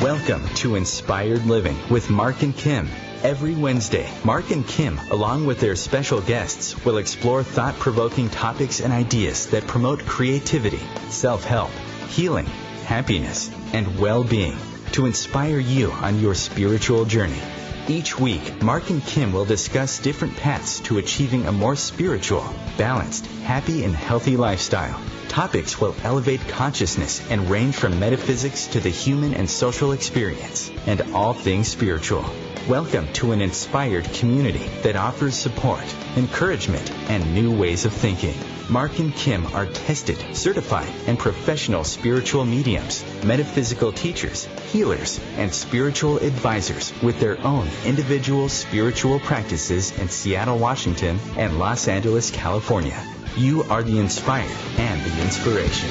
Welcome to Inspired Living with Mark and Kim. Every Wednesday, Mark and Kim, along with their special guests, will explore thought-provoking topics and ideas that promote creativity, self-help, healing, happiness, and well-being to inspire you on your spiritual journey. Each week, Mark and Kim will discuss different paths to achieving a more spiritual, balanced, happy, and healthy lifestyle. Topics will elevate consciousness and range from metaphysics to the human and social experience, and all things spiritual. Welcome to an inspired community that offers support, encouragement, and new ways of thinking. Mark and Kim are tested, certified, and professional spiritual mediums, metaphysical teachers, healers, and spiritual advisors with their own individual spiritual practices in Seattle, Washington, and Los Angeles, California. You are the inspired and the inspiration.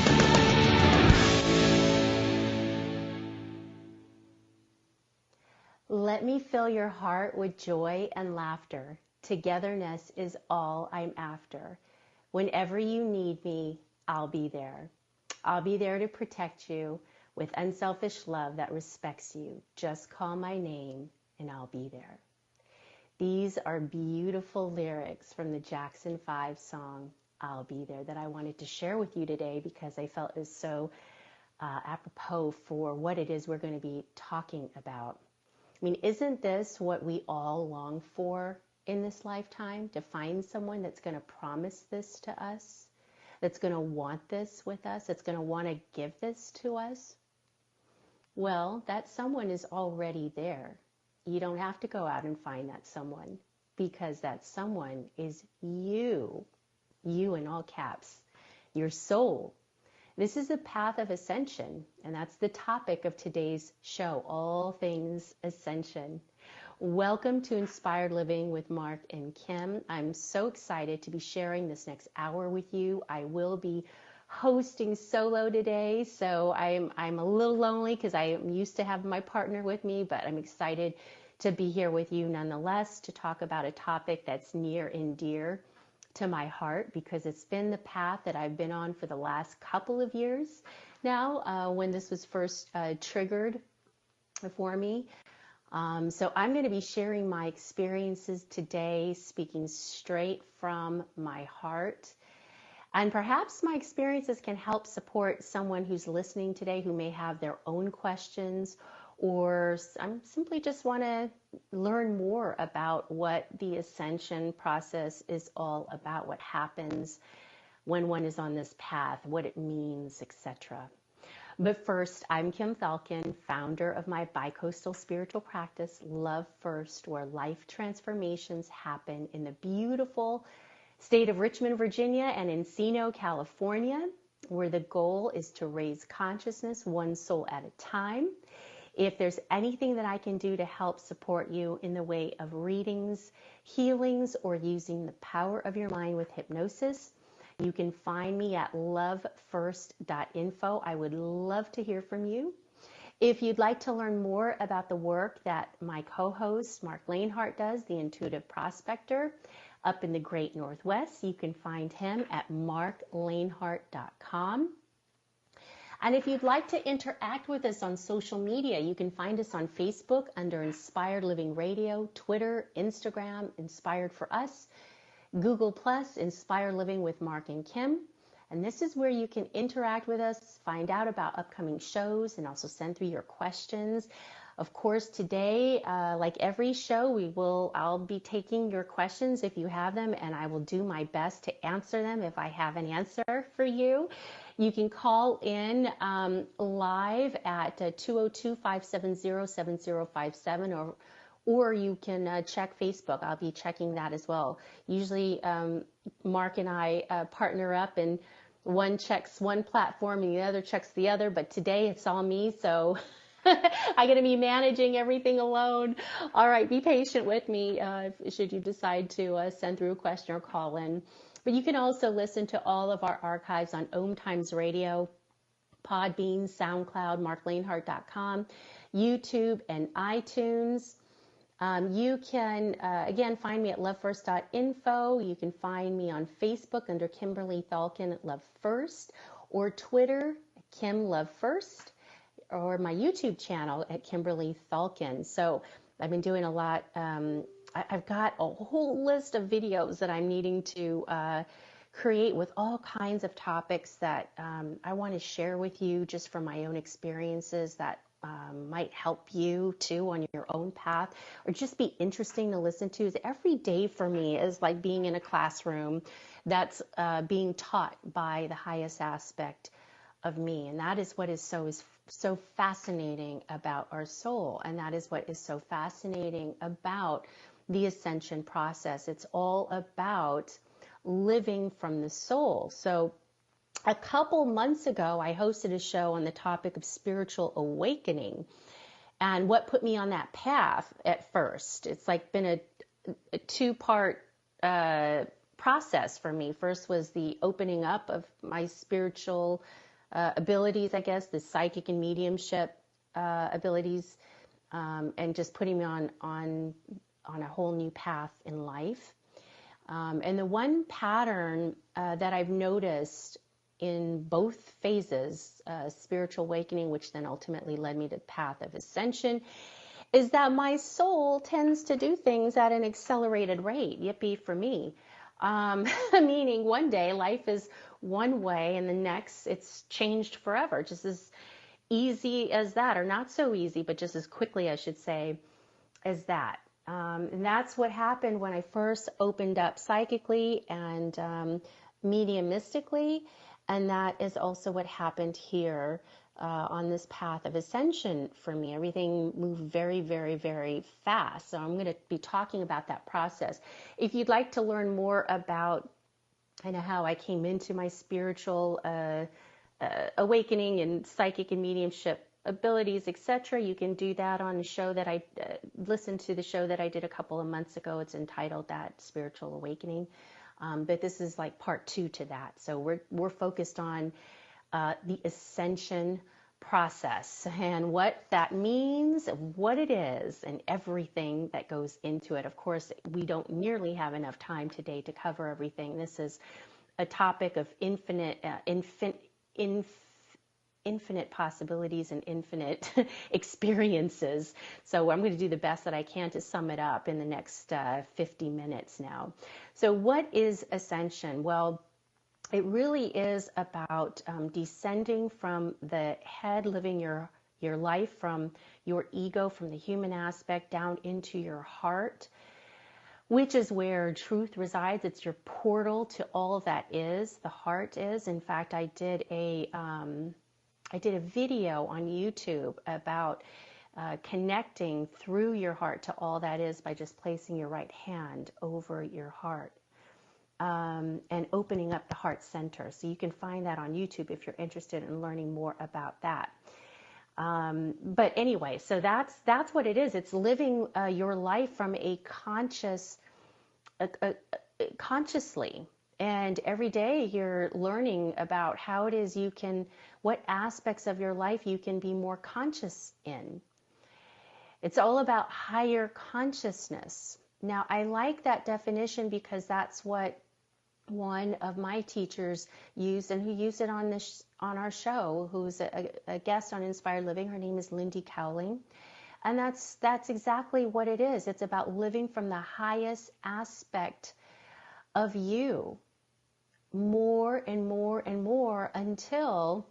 Let me fill your heart with joy and laughter. Togetherness is all I'm after. Whenever you need me, I'll be there. I'll be there to protect you with unselfish love that respects you. Just call my name and I'll be there. These are beautiful lyrics from the Jackson 5 song, I'll Be There, that I wanted to share with you today because I felt it was so apropos for what it is we're going to be talking about. I mean, isn't this what we all long for in this lifetime? To find someone that's going to promise this to us, that's going to want this with us, that's going to want to give this to us? Well, that someone is already there. You don't have to go out and find that someone, because that someone is you. You in all caps, your soul. This is the path of ascension, and that's the topic of today's show, all things ascension. Welcome to Inspired Living with Mark and Kim. I'm so excited to be sharing this next hour with you. I will be hosting solo today, so I'm a little lonely because I am used to having my partner with me, but I'm excited to be here with you nonetheless to talk about a topic that's near and dear to my heart, because it's been the path that I've been on for the last couple of years now, when this was first triggered for me. So I'm going to be sharing my experiences today, speaking straight from my heart. And perhaps my experiences can help support someone who's listening today who may have their own questions, or simply just want to learn more about what the ascension process is all about, what happens when one is on this path, what it means, etc. But first, I'm Kim Thalken, founder of my bicoastal spiritual practice, Love First, where life transformations happen in the beautiful state of Richmond, Virginia, and Encino, California, where the goal is to raise consciousness one soul at a time. If there's anything that I can do to help support you in the way of readings, healings, or using the power of your mind with hypnosis, you can find me at lovefirst.info. I would love to hear from you. If you'd like to learn more about the work that my co-host Mark Lanehart does, the Intuitive Prospector, up in the Great Northwest, you can find him at marklanehart.com. And if you'd like to interact with us on social media, you can find us on Facebook under Inspired Living Radio, Twitter, Instagram, Inspired for Us, Google+, Inspired Living with Mark and Kim. And this is where you can interact with us, find out about upcoming shows, and also send through your questions. Of course, today, like every show, I'll be taking your questions if you have them, and I will do my best to answer them if I have an answer for you. You can call in live at 202-570-7057, or you can check Facebook. I'll be checking that as well. Usually Mark and I partner up, and one checks one platform and the other checks the other, but today it's all me, so I'm going to be managing everything alone. All right, be patient with me should you decide to send through a question or call in. But you can also listen to all of our archives on OmTimes Radio, Podbean, SoundCloud, marklanehart.com, YouTube, and iTunes. You can, again, find me at lovefirst.info. You can find me on Facebook under Kimberly Thalken at Love First, or Twitter, Kim Love First. or my YouTube channel at Kimberly Thalken. So I've been doing a lot. I've got a whole list of videos that I'm needing to create with all kinds of topics that I want to share with you just from my own experiences that might help you too on your own path, or just be interesting to listen to. Every day for me is like being in a classroom that's being taught by the highest aspect of me, and that is what is so fascinating about our soul, and that is what is so fascinating about the ascension process. It's all about living from the soul. So a couple months ago, I hosted a show on the topic of spiritual awakening, and what put me on that path at first. It's like been a two-part process for me. First was the opening up of my spiritual abilities, I guess, the psychic and mediumship abilities, and just putting me on a whole new path in life. And the one pattern that I've noticed in both phases, spiritual awakening, which then ultimately led me to the path of ascension, is that my soul tends to do things at an accelerated rate. Yippee for me. Meaning one day life is one way and the next it's changed forever, just as easy as that, or not so easy, but just as quickly, I should say, as that. And that's what happened when I first opened up psychically and mediumistically. And that is also what happened here on this path of ascension for me. Everything moved very, very, very fast. So I'm going to be talking about that process. If you'd like to learn more about kind of how I came into my spiritual awakening and psychic and mediumship abilities, etc., you can do that on the show that I listened to, the show that I did a couple of months ago. It's entitled that, Spiritual Awakening. But this is like part 2 to that. So we're focused on the ascension process and what that means, what it is, and everything that goes into it. Of course, we don't nearly have enough time today to cover everything. This is a topic of infinite possibilities and infinite experiences. So I'm going to do the best that I can to sum it up in the next 50 minutes now. So what is ascension? Well, it really is about descending from the head, living your life from your ego, from the human aspect, down into your heart, which is where truth resides. It's your portal to all that is, the heart is. In fact, I did a video on YouTube about connecting through your heart to all that is by just placing your right hand over your heart and opening up the heart center. So you can find that on YouTube if you're interested in learning more about that. But anyway, so that's what it is. It's living your life from a consciously. And every day you're learning about how it is what aspects of your life you can be more conscious in. It's all about higher consciousness. Now, I like that definition because that's what one of my teachers used, and who used it on our show, who's a guest on Inspired Living. Her name is Lindy Cowling. And that's exactly what it is. It's about living from the highest aspect of you, more and more and more, until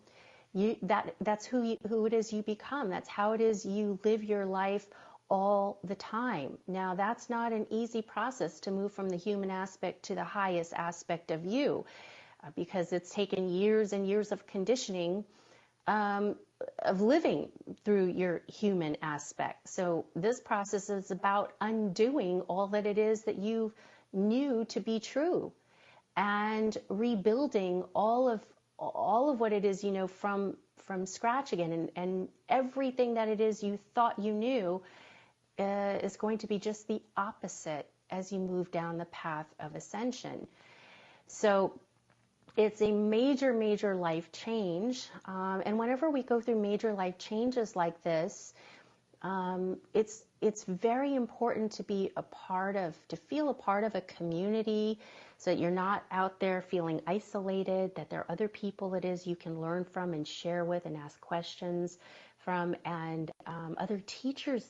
that's who it is you become. That's how it is you live your life all the time. Now, that's not an easy process to move from the human aspect to the highest aspect of you, because it's taken years and years of conditioning of living through your human aspect. So this process is about undoing all that it is that you knew to be true, and rebuilding all of what it is from scratch again, and everything that it is you thought you knew is going to be just the opposite as you move down the path of ascension. So it's a major, major life change, and whenever we go through major life changes like this, It's very important to be to feel a part of a community, so that you're not out there feeling isolated, that there are other people it is you can learn from and share with and ask questions from, and other teachers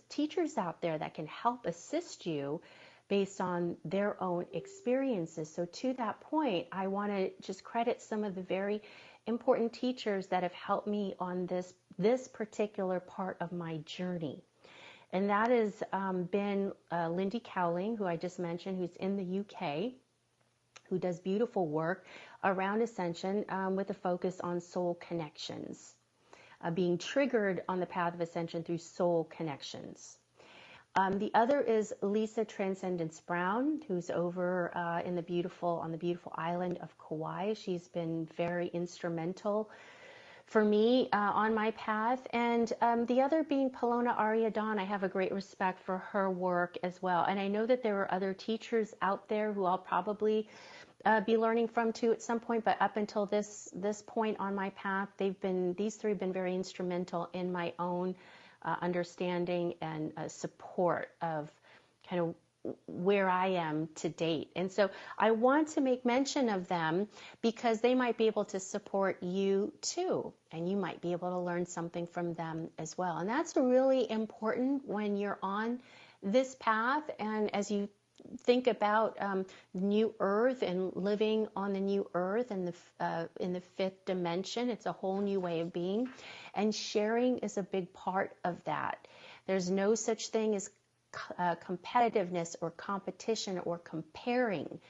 out there that can help assist you based on their own experiences. So to that point, I want to just credit some of the very important teachers that have helped me on this particular part of my journey. And that has been Lindy Cowling, who I just mentioned, who's in the UK, who does beautiful work around Ascension with a focus on soul connections, being triggered on the path of Ascension through soul connections. The other is Lisa Transcendence Brown, who's over on the beautiful island of Kauai. She's been very instrumental for me on my path. And the other being Palona Arya Dawn. I have a great respect for her work as well. And I know that there are other teachers out there who I'll probably be learning from too at some point. But up until this point on my path, these three have been very instrumental in my own understanding and support of kind of where I am to date. And so I want to make mention of them because they might be able to support you too, and you might be able to learn something from them as well. And that's really important when you're on this path, and as you think about new earth and living on the new earth and in the fifth dimension. It's a whole new way of being, and sharing is a big part of that. There's no such thing as competitiveness or competition or comparing,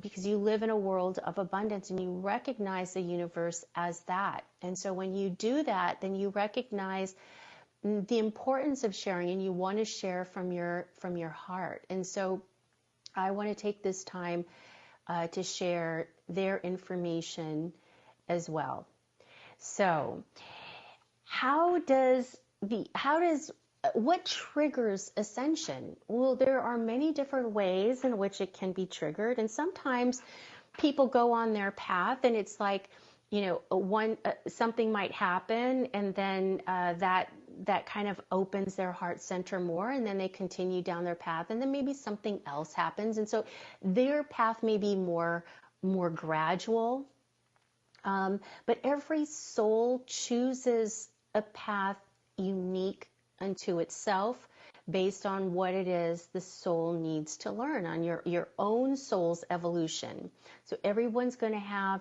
because you live in a world of abundance and you recognize the universe as that. And so when you do that, then you recognize the importance of sharing, and you want to share from your heart. And so I want to take this time to share their information as well. So what triggers Ascension? Well, there are many different ways in which it can be triggered, and sometimes people go on their path and it's like, something might happen, and then that kind of opens their heart center more, and then they continue down their path, and then maybe something else happens, and so their path may be more gradual. But every soul chooses a path unique unto itself based on what it is the soul needs to learn on your own soul's evolution. So everyone's going to have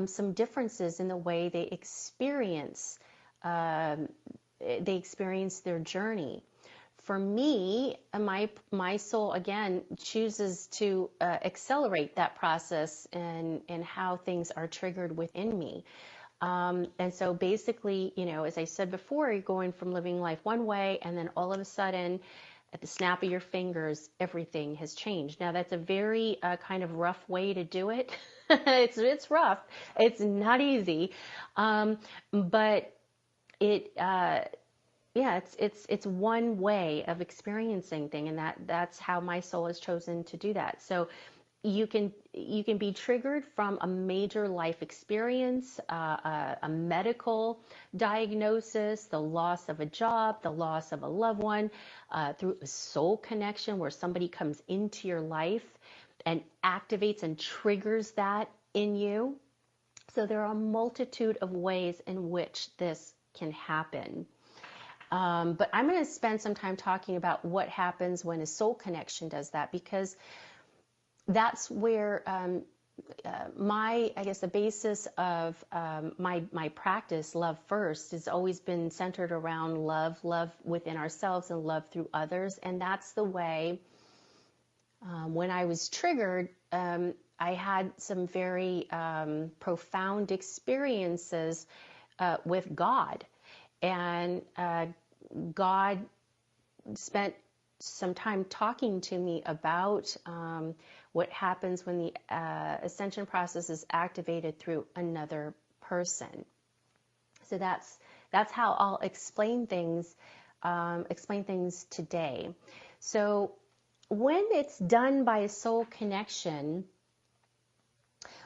some differences in the way they experience their journey. For me, my soul again chooses to accelerate that process and how things are triggered within me. And so basically, as I said before, you're going from living life one way, and then all of a sudden, at the snap of your fingers, everything has changed. Now, that's a very kind of rough way to do it. It's rough. It's not easy. But it's one way of experiencing thing, and that's how my soul has chosen to do that. So you can be triggered from a major life experience, a medical diagnosis, the loss of a job, the loss of a loved one, through a soul connection where somebody comes into your life and activates and triggers that in you. So there are a multitude of ways in which this can happen. But I'm going to spend some time talking about what happens when a soul connection does that, because that's where the basis of my practice, Love First, has always been centered around love within ourselves and love through others. And that's the way, when I was triggered, I had some very profound experiences with God. And God spent some time talking to me about what happens when the ascension process is activated through another person. So that's how I'll explain things today. So when it's done by a soul connection,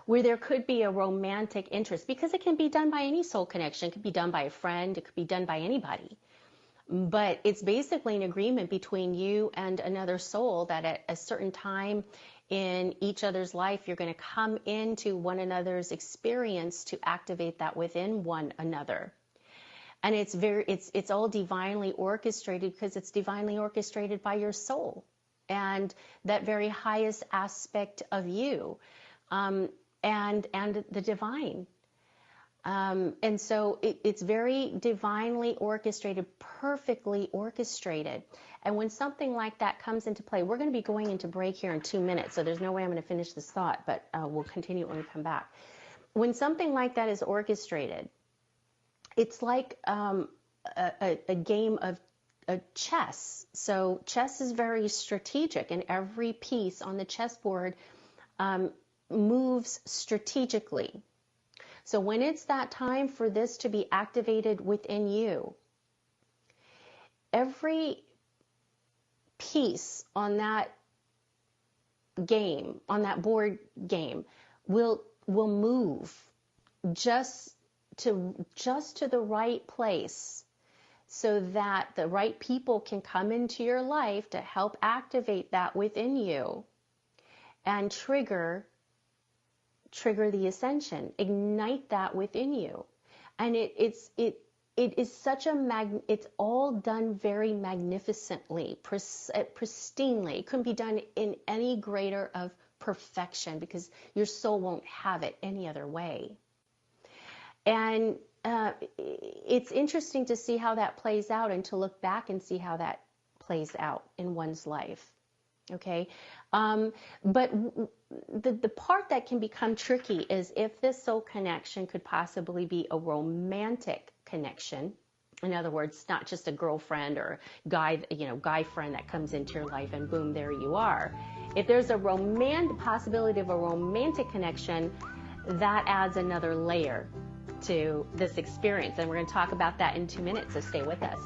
where there could be a romantic interest, because it can be done by any soul connection, it could be done by a friend, it could be done by anybody. But it's basically an agreement between you and another soul that at a certain time in each other's life, you're going to come into one another's experience to activate that within one another. And it's all divinely orchestrated, because it's divinely orchestrated by your soul and that very highest aspect of you, and the divine. And so it's very divinely orchestrated, perfectly orchestrated. And when something like that comes into play, we're going to be going into break here in 2 minutes, so there's no way I'm going to finish this thought, but we'll continue when we come back. When something like that is orchestrated, it's like a game of chess. So chess is very strategic, and every piece on the chessboard moves strategically. So when it's that time for this to be activated within you, every piece on that game, on that board game, will move just to the right place, so that the right people can come into your life to help activate that within you and trigger the ascension, ignite that within you. And it is such it's all done very magnificently, pristinely. It couldn't be done in any greater of perfection, because your soul won't have it any other way. And it's interesting to see how that plays out, and to look back and see how that plays out in one's life. Okay, but the part that can become tricky is if this soul connection could possibly be a romantic connection. In other words, not just a girlfriend or guy friend that comes into your life and boom, there you are. If there's a possibility of a romantic connection, that adds another layer to this experience, and we're going to talk about that in 2 minutes, so stay with us.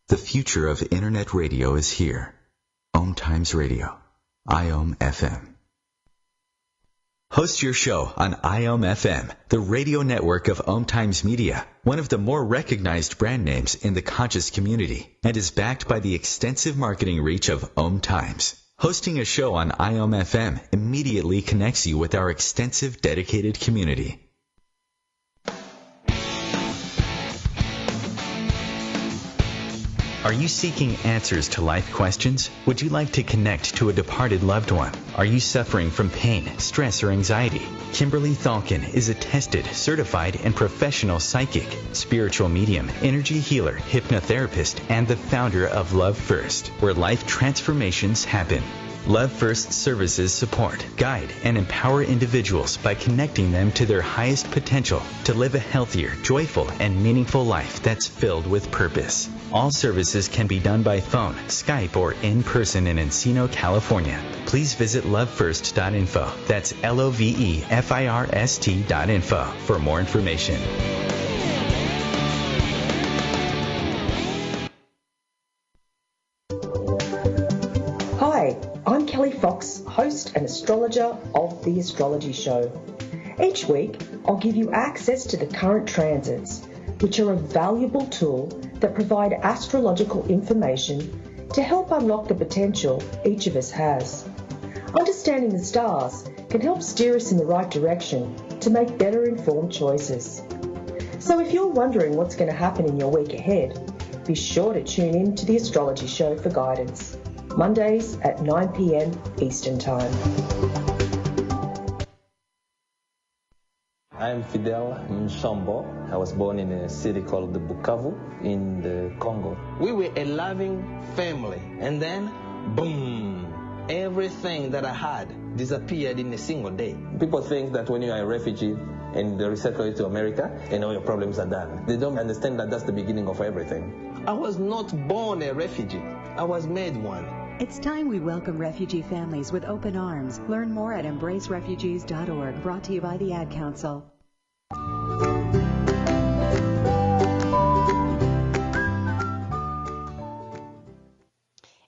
The future of Internet radio is here. OmTimes Radio, IOM FM. Host your show on IOM FM, the radio network of OmTimes Media, one of the more recognized brand names in the conscious community, and is backed by the extensive marketing reach of OmTimes. Hosting a show on IOM FM immediately connects you with our extensive dedicated community. Are you seeking answers to life questions? Would you like to connect to a departed loved one? Are you suffering from pain, stress, or anxiety? Kimberly Thalken is a tested, certified, and professional psychic, spiritual medium, energy healer, hypnotherapist, and the founder of Love First, where life transformations happen. Love First services support, guide, and empower individuals by connecting them to their highest potential to live a healthier, joyful, and meaningful life that's filled with purpose. All services can be done by phone, Skype, or in person in Encino, California. Please visit lovefirst.info. That's LOVEFIRST.info for more information. Hi, I'm Kelly Fox, host and astrologer of The Astrology Show. Each week, I'll give you access to the current transits, which are a valuable tool that provide astrological information to help unlock the potential each of us has. Understanding the stars can help steer us in the right direction to make better informed choices. So if you're wondering what's going to happen in your week ahead, be sure to tune in to The Astrology Show for guidance. Mondays at 9 p.m. Eastern Time. I'm Fidel Mshombo. I was born in a city called Bukavu in the Congo. We were a loving family, and then, boom, everything that I had disappeared in a single day. People think that when you are a refugee and they resettle you to America, and all your problems are done. They don't understand that that's the beginning of everything. I was not born a refugee. I was made one. It's time we welcome refugee families with open arms. Learn more at embracerefugees.org, brought to you by the Ad Council.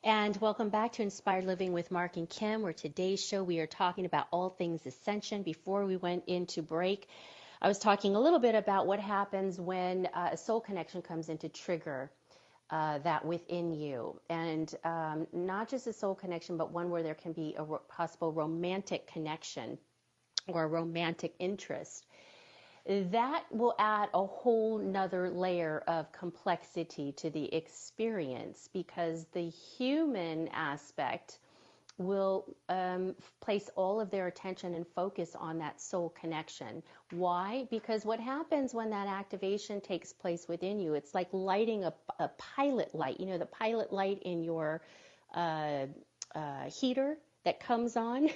And welcome back to Inspired Living with Mark and Kim, where today's show we are talking about all things Ascension. Before we went into break, I was talking a little bit about what happens when a soul connection comes in to trigger that within you. And not just a soul connection, but one where there can be a possible romantic connection or a romantic interest. That will add a whole nother layer of complexity to the experience, because the human aspect will place all of their attention and focus on that soul connection. Why? Because what happens when that activation takes place within you, it's like lighting a pilot light, you know, the pilot light in your heater that comes on.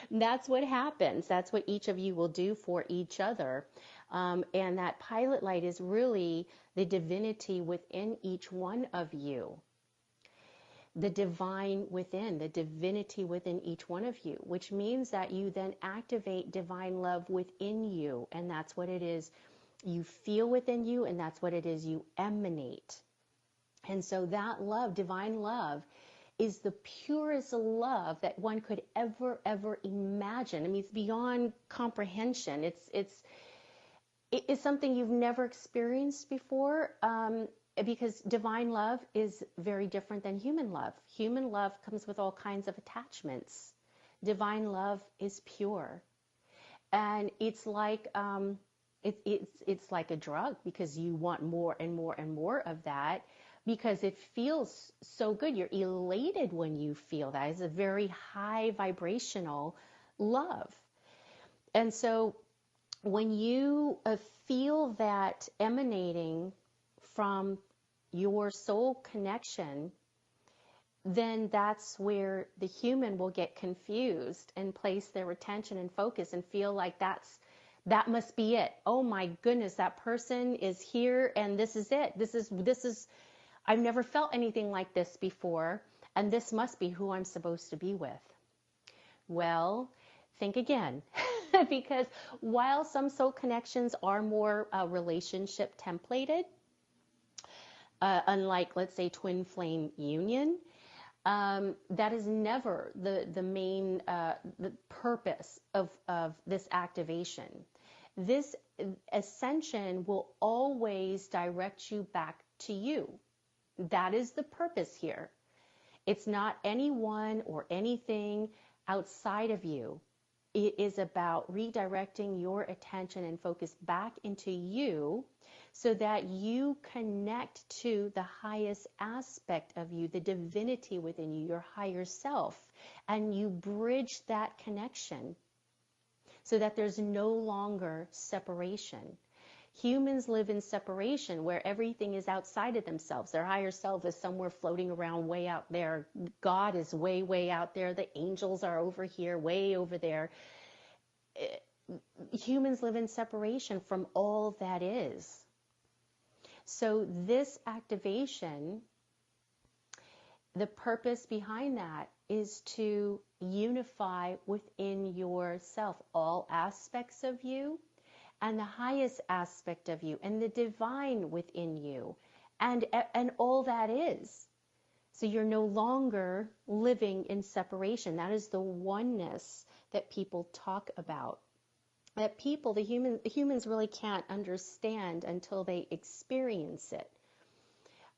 That's what happens. That's what each of you will do for each other. And that pilot light is really the divinity within each one of you. The divine within, the divinity within each one of you, which means that you then activate divine love within you. And that's what it is you feel within you, and that's what it is you emanate. And so that love, divine love, is the purest love that one could ever imagine. I mean, it's beyond comprehension. It's something you've never experienced before, because divine love is very different than human love. Human love comes with all kinds of attachments. Divine love is pure, and it's like it's like a drug, because you want more and more and more of that, because it feels so good. You're elated when you feel that. It's a very high vibrational love, and so when you feel that emanating from your soul connection, then that's where the human will get confused and place their attention and focus and feel like that must be it. Oh my goodness, that person is here and this is it. This is I've never felt anything like this before, and this must be who I'm supposed to be with. Well, think again. Because while some soul connections are more relationship templated, unlike, let's say, twin flame union, that is never the main the purpose of this activation. This ascension will always direct you back to you. That is the purpose here. It's not anyone or anything outside of you. It is about redirecting your attention and focus back into you, so that you connect to the highest aspect of you, the divinity within you, your higher self, and you bridge that connection so that there's no longer separation. Humans live in separation, where everything is outside of themselves. Their higher self is somewhere floating around way out there. God is way, way out there. The angels are over here, way over there. Humans live in separation from all that is. So this activation, the purpose behind that is to unify within yourself all aspects of you, and the highest aspect of you, and the divine within you, and all that is. So you're no longer living in separation. That is the oneness that people talk about. That people, the humans really can't understand until they experience it.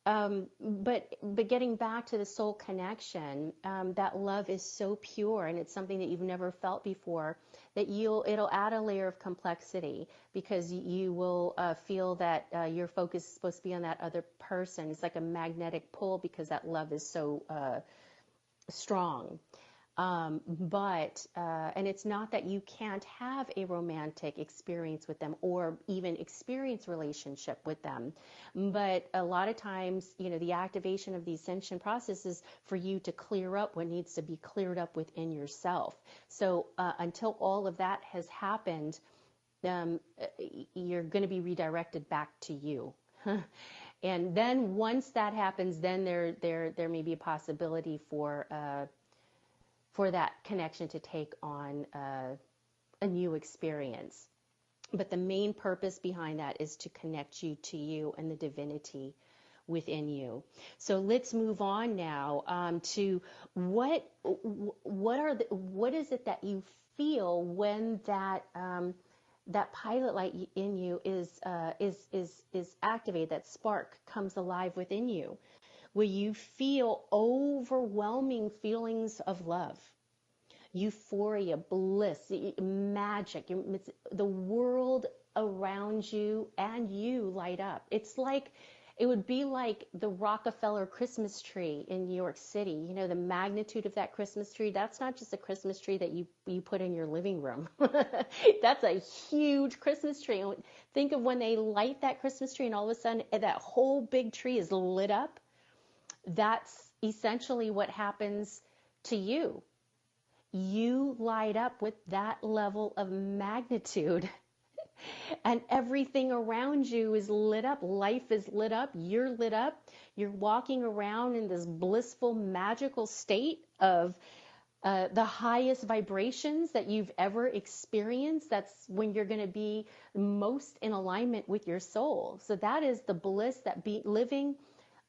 But getting back to the soul connection, that love is so pure, and it's something that you've never felt before, that it'll add a layer of complexity, because you will feel that your focus is supposed to be on that other person. It's like a magnetic pull, because that love is so strong. And it's not that you can't have a romantic experience with them, or even experience relationship with them. But a lot of times, the activation of the ascension process is for you to clear up what needs to be cleared up within yourself. So until all of that has happened, you're going to be redirected back to you. And then once that happens, then there may be a possibility for that connection to take on a new experience. But the main purpose behind that is to connect you to you and the divinity within you. So let's move on now to what is it that you feel when that that pilot light in you is activated, that spark comes alive within you, where you feel overwhelming feelings of love, euphoria, bliss, magic. The world around you and you light up. It would be like the Rockefeller Christmas tree in New York City. You know, the magnitude of that Christmas tree, that's not just a Christmas tree that you put in your living room. That's a huge Christmas tree. Think of when they light that Christmas tree and all of a sudden that whole big tree is lit up. That's essentially what happens to you. You light up with that level of magnitude. And everything around you is lit up. Life is lit up. You're lit up. You're walking around in this blissful, magical state of the highest vibrations that you've ever experienced. That's when you're going to be most in alignment with your soul. So that is the bliss that living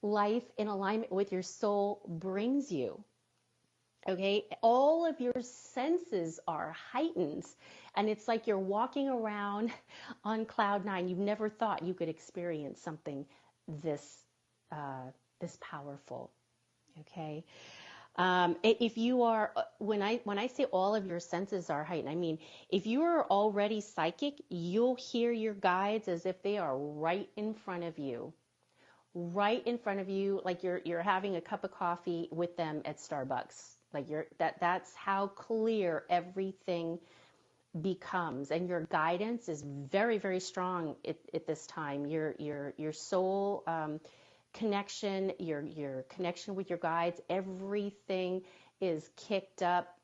life in alignment with your soul brings you. Okay, all of your senses are heightened, and it's like you're walking around on cloud nine. You've never thought you could experience something this powerful. Okay, if you are, when I say all of your senses are heightened, I mean if you are already psychic, you'll hear your guides as if they are right in front of you. Right in front of you, like you're having a cup of coffee with them at Starbucks. Like that's how clear everything becomes, and your guidance is very, very strong at this time. Your soul connection, your connection with your guides, everything is kicked up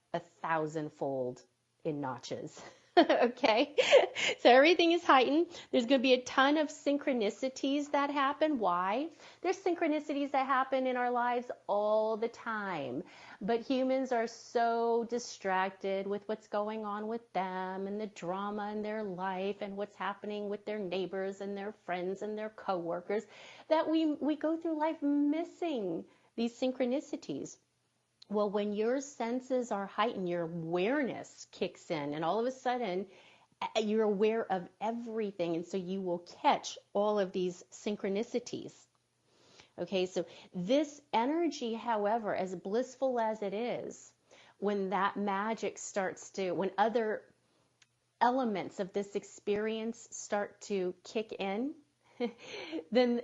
1,000-fold in notches. Okay, so everything is heightened. There's going to be a ton of synchronicities that happen. Why? There's synchronicities that happen in our lives all the time, but humans are so distracted with what's going on with them and the drama in their life and what's happening with their neighbors and their friends and their coworkers that we go through life missing these synchronicities. Well, when your senses are heightened, your awareness kicks in, and all of a sudden you're aware of everything, and so you will catch all of these synchronicities. Okay, so this energy, however, as blissful as it is, when that magic starts to, when other elements of this experience start to kick in, then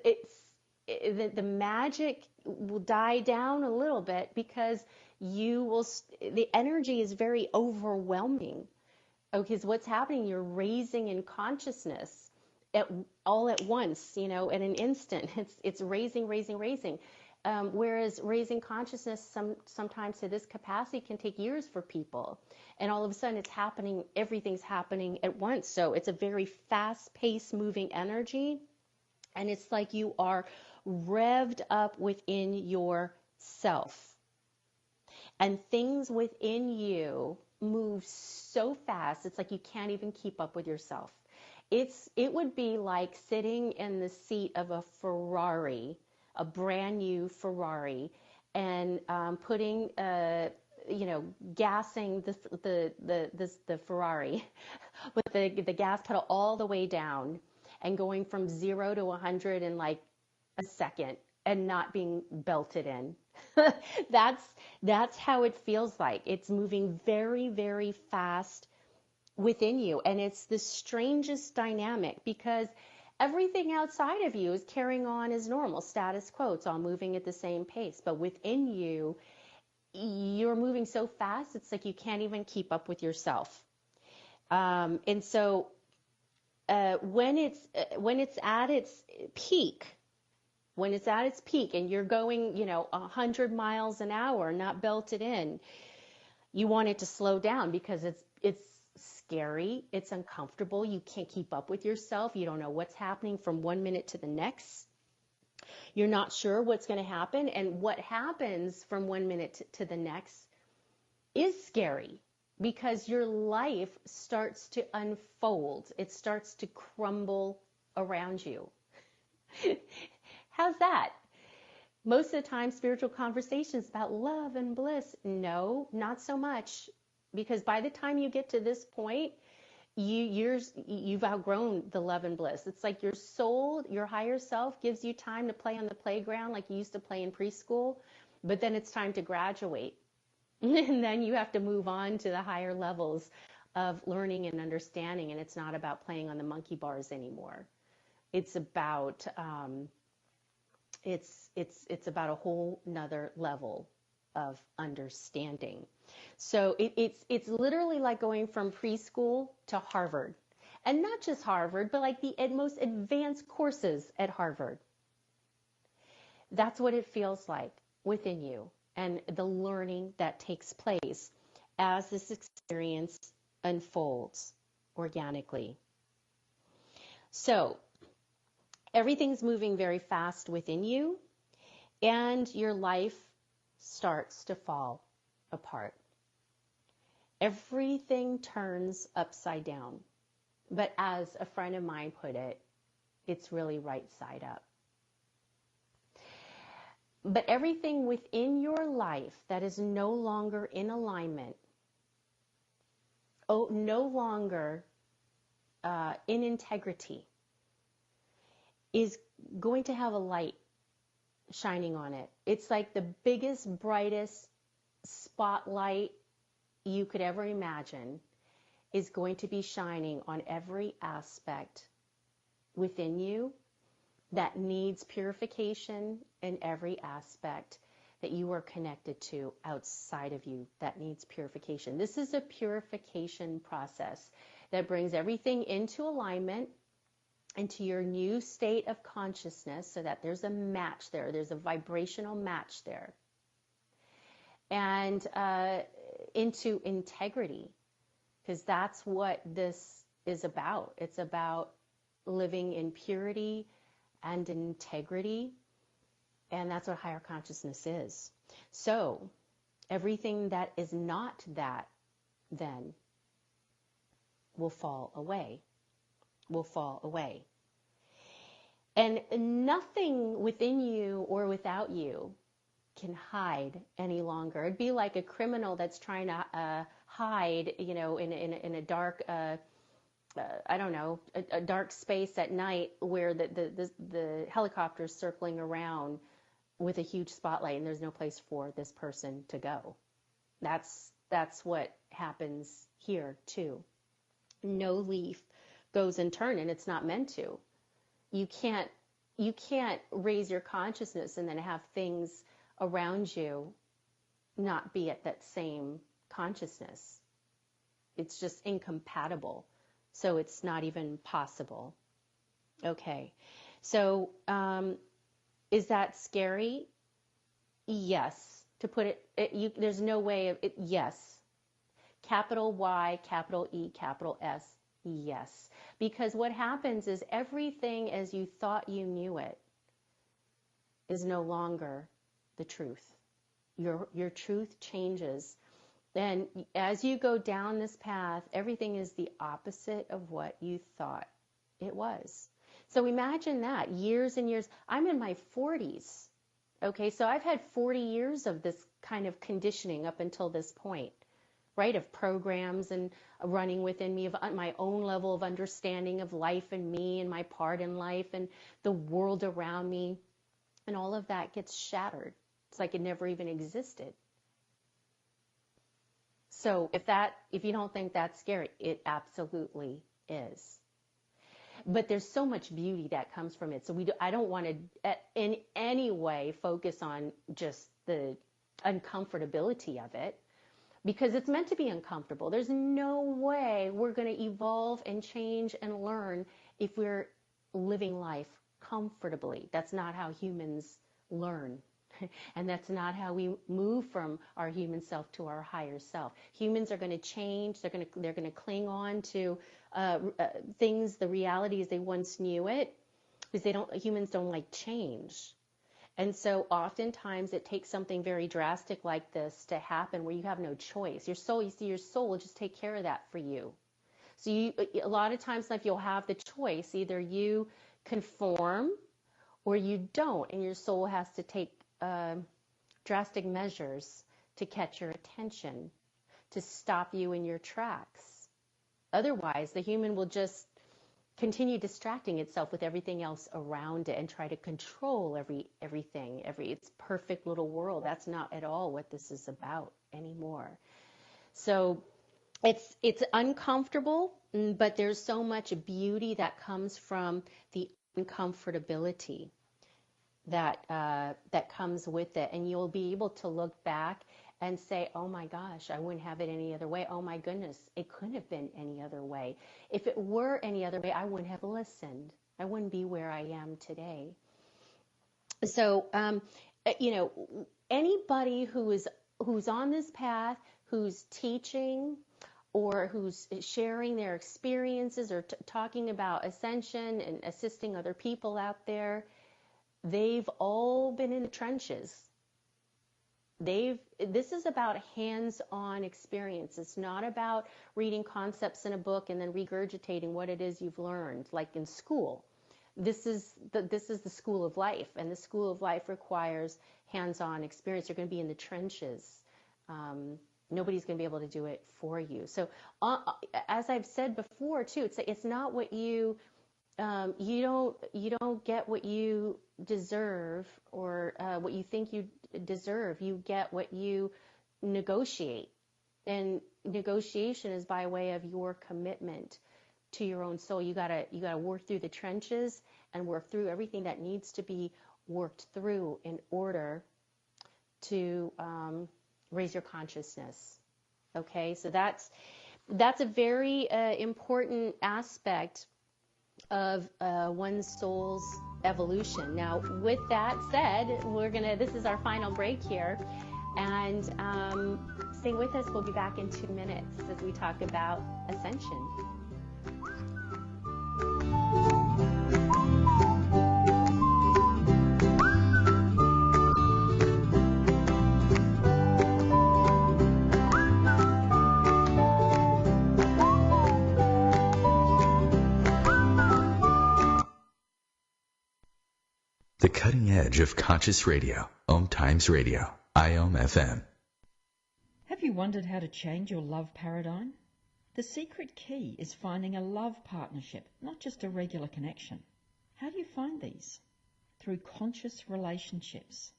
the magic will die down a little bit, because the energy is very overwhelming. Okay, so what's happening? You're raising in consciousness all at once, in an instant. It's raising. Whereas raising consciousness sometimes to this capacity can take years for people. And all of a sudden it's happening, everything's happening at once. So it's a very fast-paced moving energy. And it's like you are revved up within yourself. And things within you move so fast, it's like you can't even keep up with yourself. It would be like sitting in the seat of a Ferrari, a brand new Ferrari, and putting, gassing the Ferrari with the gas pedal all the way down, and going from 0 to 100 in like a second and not being belted in. That's how it feels like. It's moving very, very fast within you. And it's the strangest dynamic, because everything outside of you is carrying on as normal, status quo. It's all moving at the same pace. But within you, you're moving so fast, it's like you can't even keep up with yourself. And so when it's at its peak, and you're going, 100 miles an hour, not belted in, you want it to slow down, because it's scary, it's uncomfortable, you can't keep up with yourself, you don't know what's happening from one minute to the next, you're not sure what's going to happen, and what happens from 1 minute to the next is scary, because your life starts to unfold, it starts to crumble around you. How's that? Most of the time, spiritual conversations about love and bliss. No, not so much. Because by the time you get to this point, you've outgrown the love and bliss. It's like your soul, your higher self gives you time to play on the playground like you used to play in preschool, but then it's time to graduate. And then you have to move on to the higher levels of learning and understanding, and it's not about playing on the monkey bars anymore. It's about it's about a whole nother level of understanding. So it's literally like going from preschool to Harvard, and not just Harvard, but like the most advanced courses at Harvard. That's what it feels like within you, and the learning that takes place as this experience unfolds organically. So everything's moving very fast within you, and your life starts to fall apart. Everything turns upside down. But as a friend of mine put it, it's really right side up. But everything within your life that is no longer in alignment, no longer in integrity, is going to have a light shining on it. It's like the biggest, brightest spotlight you could ever imagine is going to be shining on every aspect within you that needs purification, and every aspect that you are connected to outside of you that needs purification. This is a purification process that brings everything into alignment, into your new state of consciousness, so that there's a match there. There's a vibrational match there. And into integrity, because that's what this is about. It's about living in purity and integrity, and that's what higher consciousness is. So everything that is not that then will fall away. And nothing within you or without you can hide any longer. It'd be like a criminal that's trying to hide, in a dark, a dark space at night where the helicopter's circling around with a huge spotlight, and there's no place for this person to go. That's what happens here too. No leaf goes in turn, and it's not meant to. You can't raise your consciousness and then have things around you not be at that same consciousness. It's just incompatible. So it's not even possible. Okay. So is that scary? Yes. To put it, there's no way of it. Yes. Capital Y, capital E, capital S. Yes. Because what happens is everything as you thought you knew it is no longer the truth. Your truth changes. And as you go down this path, everything is the opposite of what you thought it was. So imagine that, years and years. I'm in my 40s. Okay, so I've had 40 years of this kind of conditioning up until this point, right? Of programs and running within me, of my own level of understanding of life and me and my part in life and the world around me. And all of that gets shattered. It's like it never even existed. So if you don't think that's scary, it absolutely is. But there's so much beauty that comes from it. So I don't want to in any way focus on just the uncomfortability of it, because it's meant to be uncomfortable. There's no way we're going to evolve and change and learn if we're living life comfortably. That's not how humans learn. And that's not how we move from our human self to our higher self. Humans are going to change. They're going to cling on to things, the realities they once knew it, because humans don't like change. And so oftentimes it takes something very drastic like this to happen, where you have no choice. Your soul will just take care of that for you. So a lot of times in life you'll have the choice. Either you conform or you don't, and your soul has to take drastic measures to catch your attention, to stop you in your tracks. Otherwise, the human will just continue distracting itself with everything else around it and try to control everything, its perfect little world. That's not at all what this is about anymore. So it's uncomfortable, but there's so much beauty that comes from the uncomfortability that comes with it, and you'll be able to look back and say, oh my gosh, I wouldn't have it any other way. Oh my goodness, it couldn't have been any other way. If it were any other way, I wouldn't have listened. I wouldn't be where I am today. So, anybody who's on this path, who's teaching, or who's sharing their experiences or talking about ascension and assisting other people out there, they've all been in the trenches. This is about hands-on experience. It's not about reading concepts in a book and then regurgitating what it is you've learned, like in school. This is the school of life, and the school of life requires hands-on experience. You're going to be in the trenches. Nobody's going to be able to do it for you. So, as I've said before too, it's not what you don't get what you deserve or what you think you deserve. You get what you negotiate, and negotiation is by way of your commitment to your own soul. You gotta work through the trenches and work through everything that needs to be worked through in order to raise your consciousness. Okay, so that's a very important aspect of one's soul's evolution. Now, with that said, this is our final break here, and stay with us. We'll be back in 2 minutes as we talk about ascension. The cutting edge of conscious radio, OmTimes Radio, IOM FM. Have you wondered how to change your love paradigm? The secret key is finding a love partnership, not just a regular connection. How do you find these? Through conscious relationships.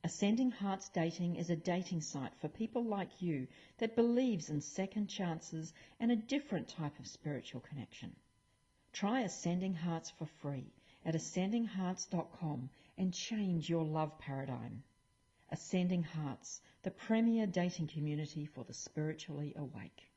Ascending Hearts Dating is a dating site for people like you that believes in second chances and a different type of spiritual connection. Try Ascending Hearts for free at ascendinghearts.com and change your love paradigm. Ascending Hearts, the premier dating community for the spiritually awake.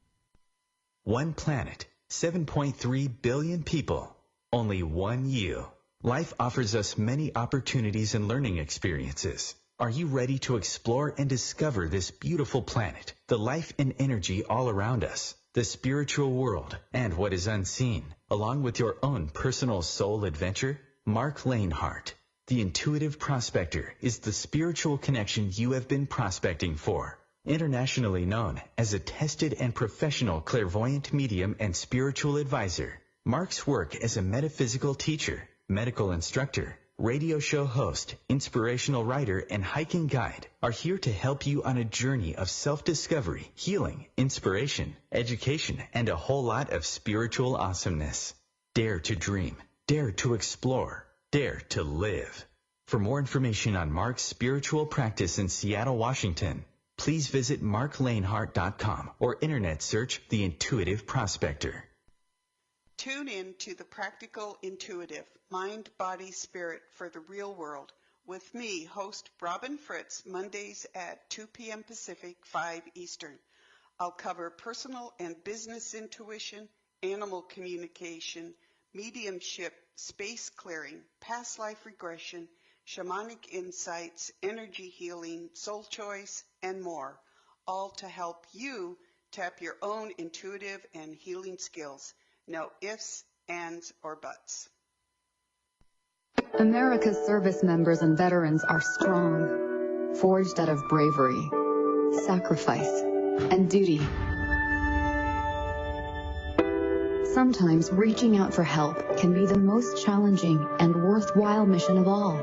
One planet, 7.3 billion people, only one you. Life offers us many opportunities and learning experiences. Are you ready to explore and discover this beautiful planet, the life and energy all around us, the spiritual world, and what is unseen, along with your own personal soul adventure? Mark Lanehart, the intuitive prospector, is the spiritual connection you have been prospecting for. Internationally known as a tested and professional clairvoyant medium and spiritual advisor, Mark's work as a metaphysical teacher, medical instructor, radio show host, inspirational writer, and hiking guide are here to help you on a journey of self-discovery, healing, inspiration, education, and a whole lot of spiritual awesomeness. Dare to dream. Dare to explore. Dare to live. For more information on Mark's spiritual practice in Seattle, Washington, please visit marklanehart.com or internet search The Intuitive Prospector. Tune in to The Practical Intuitive, Mind, Body, Spirit for the Real World with me, host Robin Fritz, Mondays at 2 p.m. Pacific, 5 Eastern. I'll cover personal and business intuition, animal communication, mediumship, space clearing, past life regression, shamanic insights, energy healing, soul choice, and more, all to help you tap your own intuitive and healing skills. No ifs, ands, or buts. America's service members and veterans are strong, forged out of bravery, sacrifice, and duty. Sometimes reaching out for help can be the most challenging and worthwhile mission of all.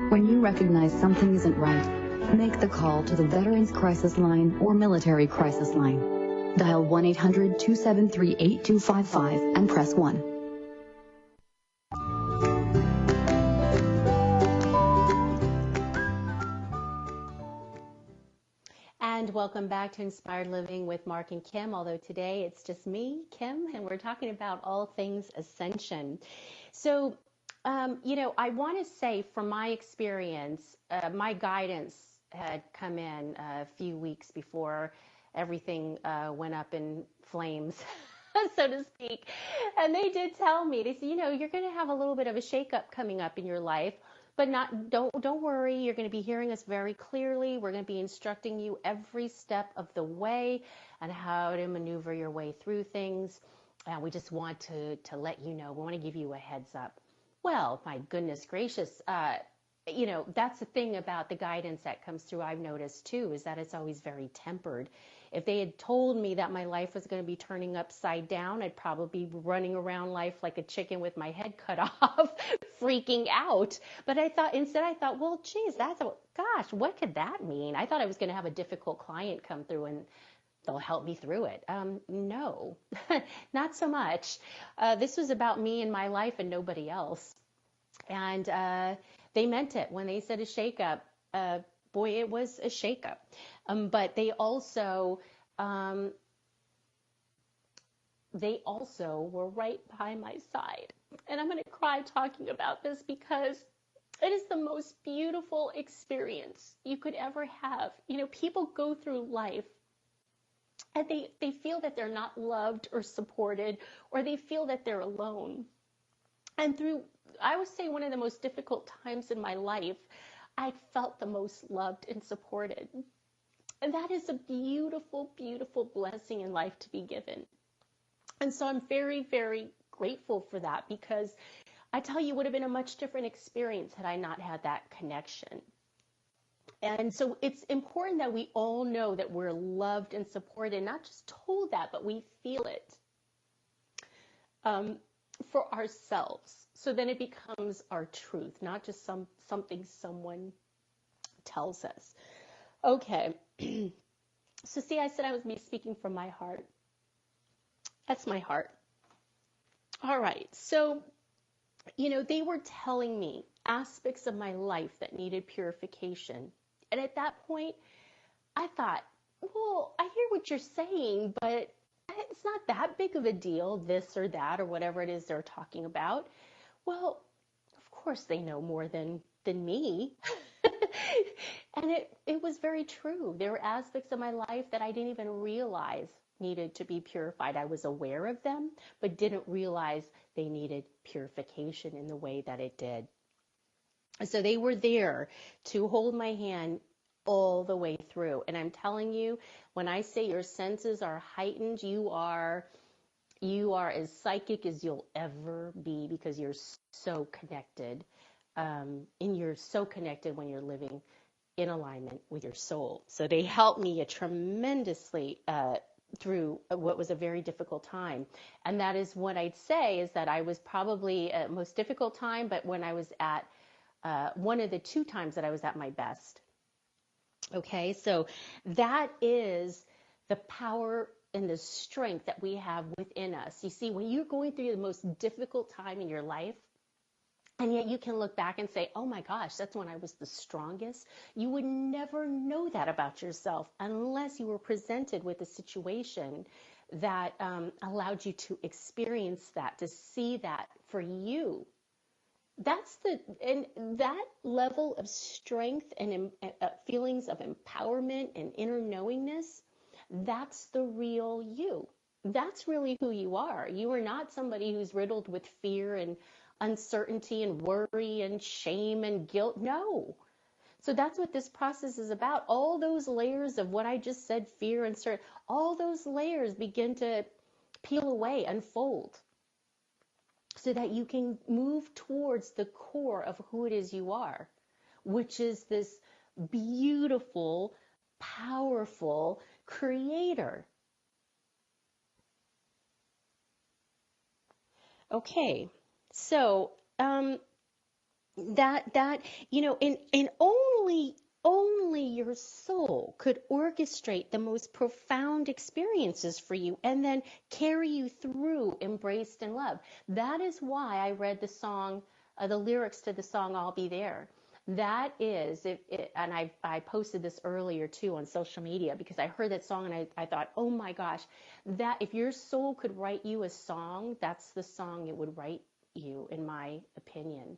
When you recognize something isn't right, make the call to the Veterans Crisis Line or Military Crisis Line. Dial 1-800-273-8255 and press 1. And welcome back to Inspired Living with Mark and Kim, although today it's just me, Kim, and we're talking about all things Ascension. So, I want to say from my experience, my guidance had come in a few weeks before everything went up in flames, so to speak. And they did tell me, they said, you're going to have a little bit of a shakeup coming up in your life. But don't worry, you're going to be hearing us very clearly. We're going to be instructing you every step of the way on how to maneuver your way through things. And we just want to let you know, we want to give you a heads up. Well, my goodness gracious, that's the thing about the guidance that comes through, I've noticed too, is that it's always very tempered. If they had told me that my life was going to be turning upside down, I'd probably be running around life like a chicken with my head cut off, freaking out. But instead I thought, well, geez, gosh, what could that mean? I thought I was going to have a difficult client come through and they'll help me through it. No, not so much. This was about me and my life and nobody else. And they meant it when they said a shakeup. Boy, it was a shakeup. But they also were right by my side. And I'm going to cry talking about this because it is the most beautiful experience you could ever have. People go through life and they feel that they're not loved or supported, or they feel that they're alone. And I would say one of the most difficult times in my life, I felt the most loved and supported. And that is a beautiful, beautiful blessing in life to be given. And so I'm very, very grateful for that, because I tell you, it would have been a much different experience had I not had that connection. And so it's important that we all know that we're loved and supported, not just told that, but we feel it for ourselves. So then it becomes our truth, not just something someone tells us. Okay. So see, I said I was speaking from my heart. That's my heart. All right. So, they were telling me aspects of my life that needed purification. And at that point, I thought, well, I hear what you're saying, but it's not that big of a deal, this or that, or whatever it is they're talking about. Well, of course they know more than me. And it was very true. There were aspects of my life that I didn't even realize needed to be purified. I was aware of them, but didn't realize they needed purification in the way that it did. So they were there to hold my hand all the way through. And I'm telling you, when I say your senses are heightened, you are as psychic as you'll ever be, because you're so connected. And you're so connected when you're living in alignment with your soul. So they helped me tremendously through what was a very difficult time. And that is what I'd say is that I was probably at most difficult time, but when I was at one of the two times that I was at my best. Okay, so that is the power and the strength that we have within us. You see, when you're going through the most difficult time in your life, and yet you can look back and say, oh my gosh, that's when I was the strongest. You would never know that about yourself unless you were presented with a situation that allowed you to experience that, to see that for you. And that level of strength and feelings of empowerment and inner knowingness, that's the real you. That's really who you are. You are not somebody who's riddled with fear and uncertainty and worry and shame and guilt. No. So that's what this process is about. All those layers of what I just said, fear, uncertainty, all those layers begin to peel away, unfold, so that you can move towards the core of who it is you are, which is this beautiful, powerful creator. Okay. So, that and only your soul could orchestrate the most profound experiences for you and then carry you through embraced in love. That is why I read the song, the lyrics to the song I'll Be There. That is, and I posted this earlier too on social media because I heard that song and I thought, oh my gosh, that if your soul could write you a song, that's the song it would write you, in my opinion.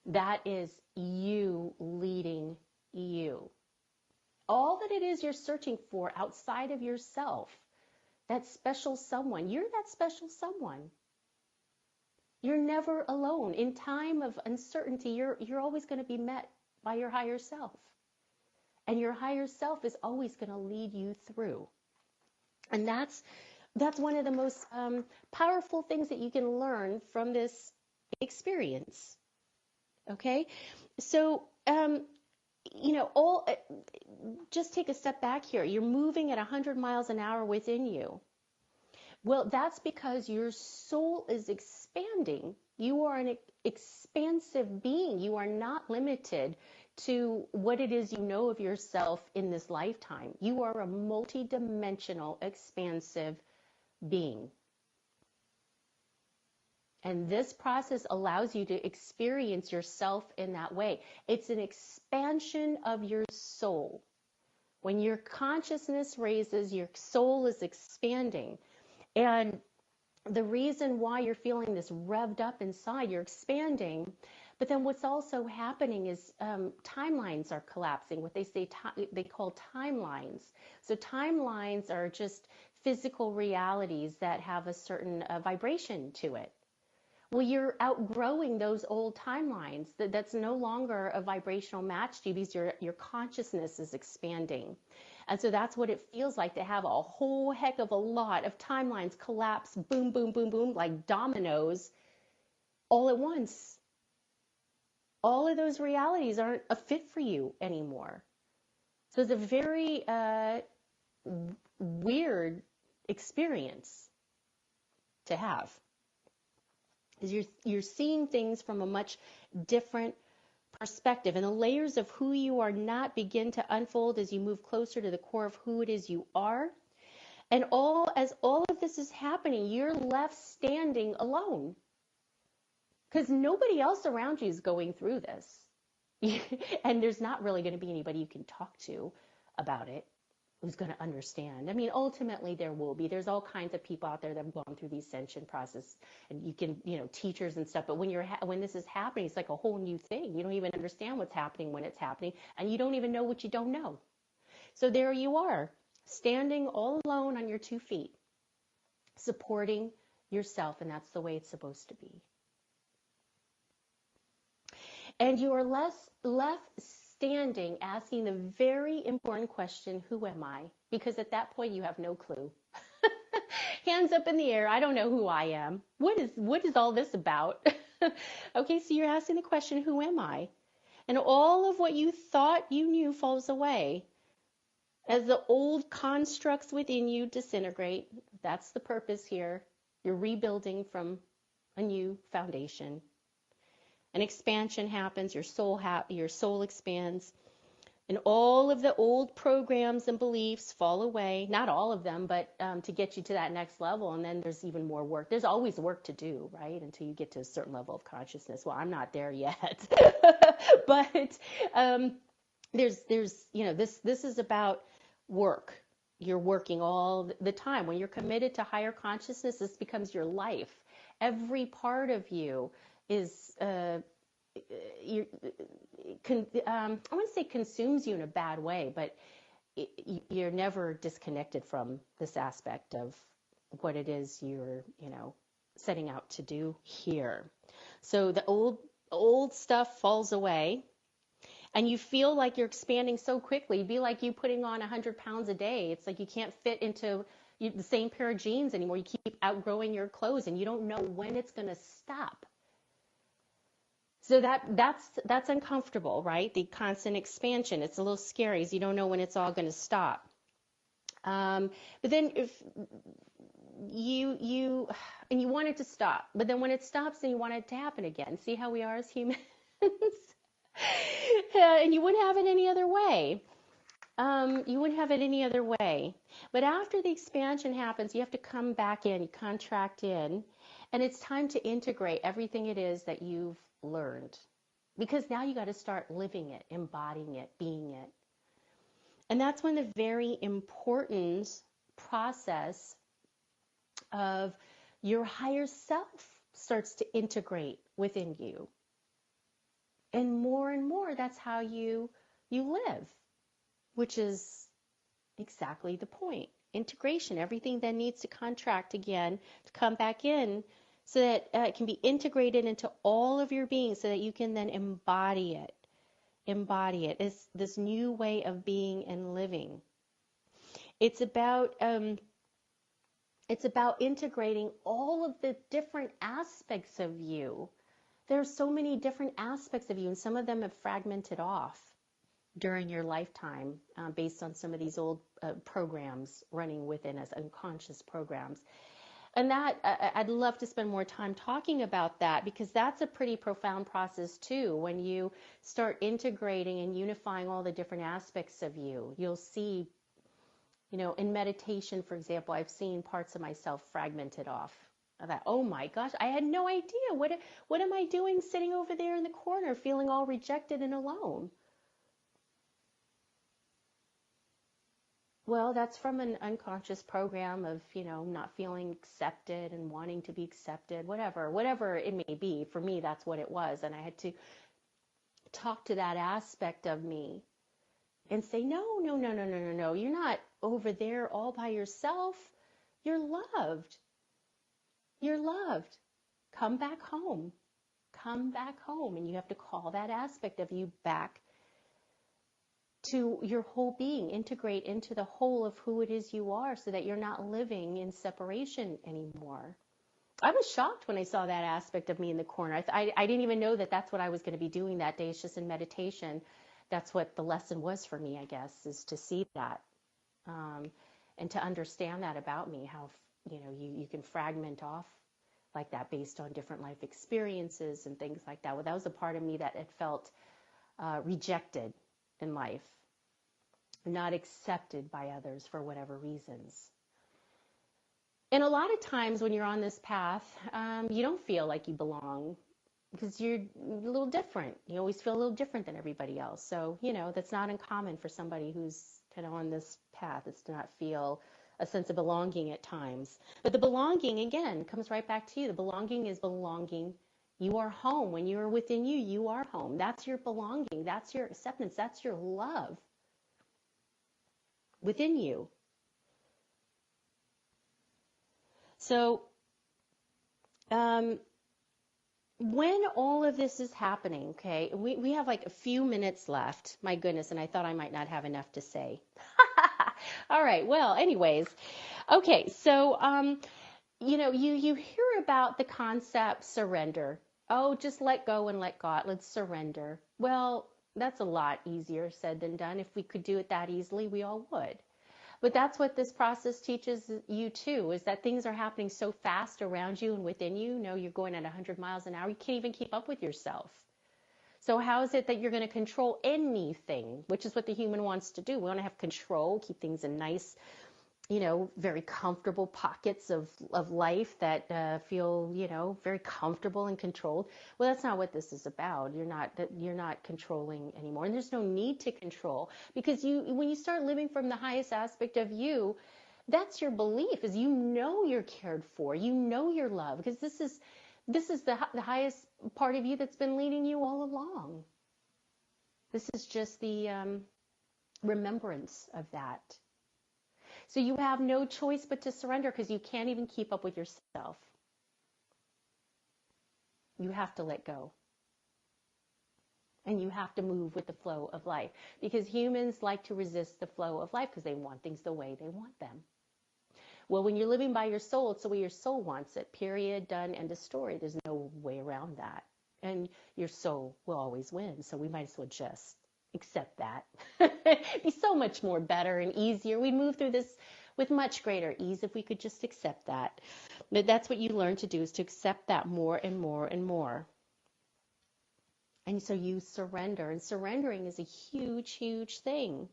That is you leading you. All that it is you're searching for outside of yourself, that special someone, you're that special someone. You're never alone. In time of uncertainty, you're always going to be met by your higher self. And your higher self is always going to lead you through. And that's one of the most powerful things that you can learn from this experience. Okay? So, just take a step back here. You're moving at 100 miles an hour within you. Well, that's because your soul is expanding. You are an expansive being. You are not limited to what it is you know of yourself in this lifetime. You are a multidimensional, expansive being. And this process allows you to experience yourself in that way. It's an expansion of your soul. When your consciousness raises, your soul is expanding. And the reason why you're feeling this revved up inside, you're expanding, but then what's also happening is timelines are collapsing, what they call timelines. So timelines are just physical realities that have a certain vibration to it. Well, you're outgrowing those old timelines. That's no longer a vibrational match to you because your consciousness is expanding. And so that's what it feels like to have a whole heck of a lot of timelines collapse, boom, boom, boom, boom, like dominoes all at once. All of those realities aren't a fit for you anymore. So it's a very weird experience to have. Because you're seeing things from a much different perspective, and the layers of who you are not begin to unfold as you move closer to the core of who it is you are. And as all of this is happening, you're left standing alone because nobody else around you is going through this. And there's not really going to be anybody you can talk to about it who's going to understand. I mean, ultimately there will be. There's all kinds of people out there that have gone through the ascension process, and you can, teachers and stuff. But when this is happening, it's like a whole new thing. You don't even understand what's happening when it's happening, and you don't even know what you don't know. So there you are, standing all alone on your 2 feet, supporting yourself, and that's the way it's supposed to be. And you are left standing asking the very important question, who am I? Because at that point you have no clue. Hands up in the air, I don't know who I am. What is all this about? Okay, so you're asking the question, who am I? And all of what you thought you knew falls away as the old constructs within you disintegrate. That's the purpose here. You're rebuilding from a new foundation. An expansion happens, your soul expands, and all of the old programs and beliefs fall away. Not all of them, but to get you to that next level. And then there's even more work. There's always work to do, right? Until you get to a certain level of consciousness. Well, I'm not there yet, but there's this is about work. You're working all the time. When you're committed to higher consciousness, this becomes your life. Every part of you is I wouldn't say consumes you in a bad way, but you're never disconnected from this aspect of what it is you're setting out to do here. So the old stuff falls away, and you feel like you're expanding so quickly. It'd be like you putting on 100 pounds a day. It's like you can't fit into the same pair of jeans anymore. You keep outgrowing your clothes, and you don't know when it's going to stop. So that's uncomfortable, right? The constant expansion. It's a little scary, as you don't know when it's all going to stop. But then if you want it to stop, but then when it stops, then you want it to happen again. See how we are as humans? And you wouldn't have it any other way. You wouldn't have it any other way. But after the expansion happens, you have to come back in, you contract in, and it's time to integrate everything it is that you've learned. Because now you got to start living it, embodying it, being it. And that's when the very important process of your higher self starts to integrate within you. And more, that's how you live, which is exactly the point. Integration, everything then needs to contract again to come back in so that it can be integrated into all of your being so that you can then embody it. It's this new way of being and living. It's about integrating all of the different aspects of you. There are so many different aspects of you, and some of them have fragmented off during your lifetime based on some of these old programs running within us, unconscious programs. And that, I'd love to spend more time talking about that, because that's a pretty profound process too. When you start integrating and unifying all the different aspects of you, you'll see, in meditation, for example, I've seen parts of myself fragmented off. I thought, oh my gosh, I had no idea. What am I doing sitting over there in the corner feeling all rejected and alone? Well, that's from an unconscious program of, not feeling accepted and wanting to be accepted, whatever it may be. For me, that's what it was. And I had to talk to that aspect of me and say, no. You're not over there all by yourself. You're loved. You're loved. Come back home. Come back home. And you have to call that aspect of you back to your whole being, integrate into the whole of who it is you are so that you're not living in separation anymore. I was shocked when I saw that aspect of me in the corner. I didn't even know that that's what I was going to be doing that day. It's just in meditation. That's what the lesson was for me, I guess, is to see that and to understand that about me, how, you can fragment off like that based on different life experiences and things like that. Well, that was a part of me that had felt rejected in life, not accepted by others for whatever reasons. And a lot of times when you're on this path, you don't feel like you belong because you're a little different. You always feel a little different than everybody else. So, that's not uncommon for somebody who's kind of on this path, is to not feel a sense of belonging at times. But the belonging, again, comes right back to you. The belonging is belonging. You are home. When you are within you, you are home. That's your belonging. That's your acceptance. That's your love within you. So when all of this is happening, okay, we have like a few minutes left. My goodness, and I thought I might not have enough to say. All right, well, anyways. Okay, so, you hear about the concept surrender. Oh, just let go and let God. Let's surrender. Well, that's a lot easier said than done. If we could do it that easily, we all would. But that's what this process teaches you too, is that things are happening so fast around you and within you. You're going at 100 miles an hour. You can't even keep up with yourself. So how is it that you're going to control anything, which is what the human wants to do? We want to have control, keep things in nice, very comfortable pockets of life that feel, very comfortable and controlled. Well, that's not what this is about. You're not controlling anymore. And there's no need to control, because when you start living from the highest aspect of you, that's your belief, is you're cared for, you're loved, because this is the highest part of you that's been leading you all along. This is just the remembrance of that. So you have no choice but to surrender, because you can't even keep up with yourself. You have to let go. And you have to move with the flow of life, because humans like to resist the flow of life because they want things the way they want them. Well, when you're living by your soul, it's the way your soul wants it. Period, done, end of story. There's no way around that. And your soul will always win. So we might as well just accept that. It'd be so much more better and easier. We'd move through this with much greater ease if we could just accept that. But that's what you learn to do, is to accept that more and more and more. And so you surrender, and surrendering is a huge, huge thing.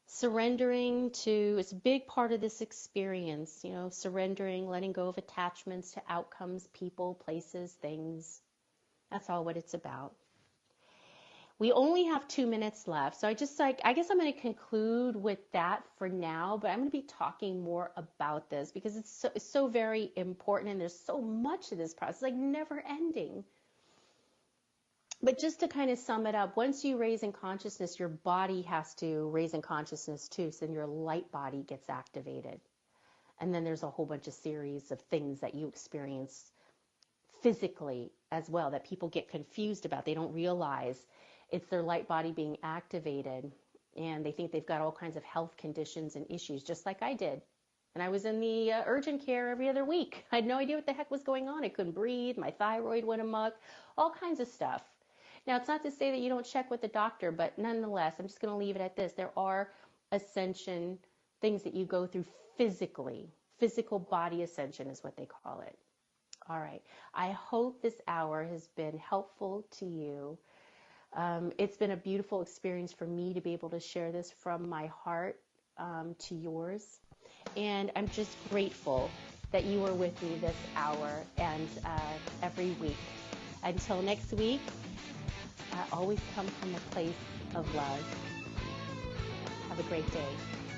Surrendering to, it's a big part of this experience, you know, surrendering, letting go of attachments to outcomes, people, places, things. That's all what it's about. We only have 2 minutes left, so I guess I'm going to conclude with that for now, but I'm going to be talking more about this because it's so very important, and there's so much of this process, like never ending. But just to kind of sum it up, once you raise in consciousness, your body has to raise in consciousness too, so then your light body gets activated. And then there's a whole bunch of series of things that you experience physically as well that people get confused about. They don't realize it's their light body being activated, and they think they've got all kinds of health conditions and issues, just like I did. And I was in the urgent care every other week. I had no idea what the heck was going on. I couldn't breathe. My thyroid went amok, all kinds of stuff. Now, it's not to say that you don't check with the doctor, but nonetheless, I'm just going to leave it at this. There are ascension things that you go through physically. Physical body ascension is what they call it. All right. I hope this hour has been helpful to you. It's been a beautiful experience for me to be able to share this from my heart to yours. And I'm just grateful that you were with me this hour and every week. Until next week, always come from a place of love. Have a great day.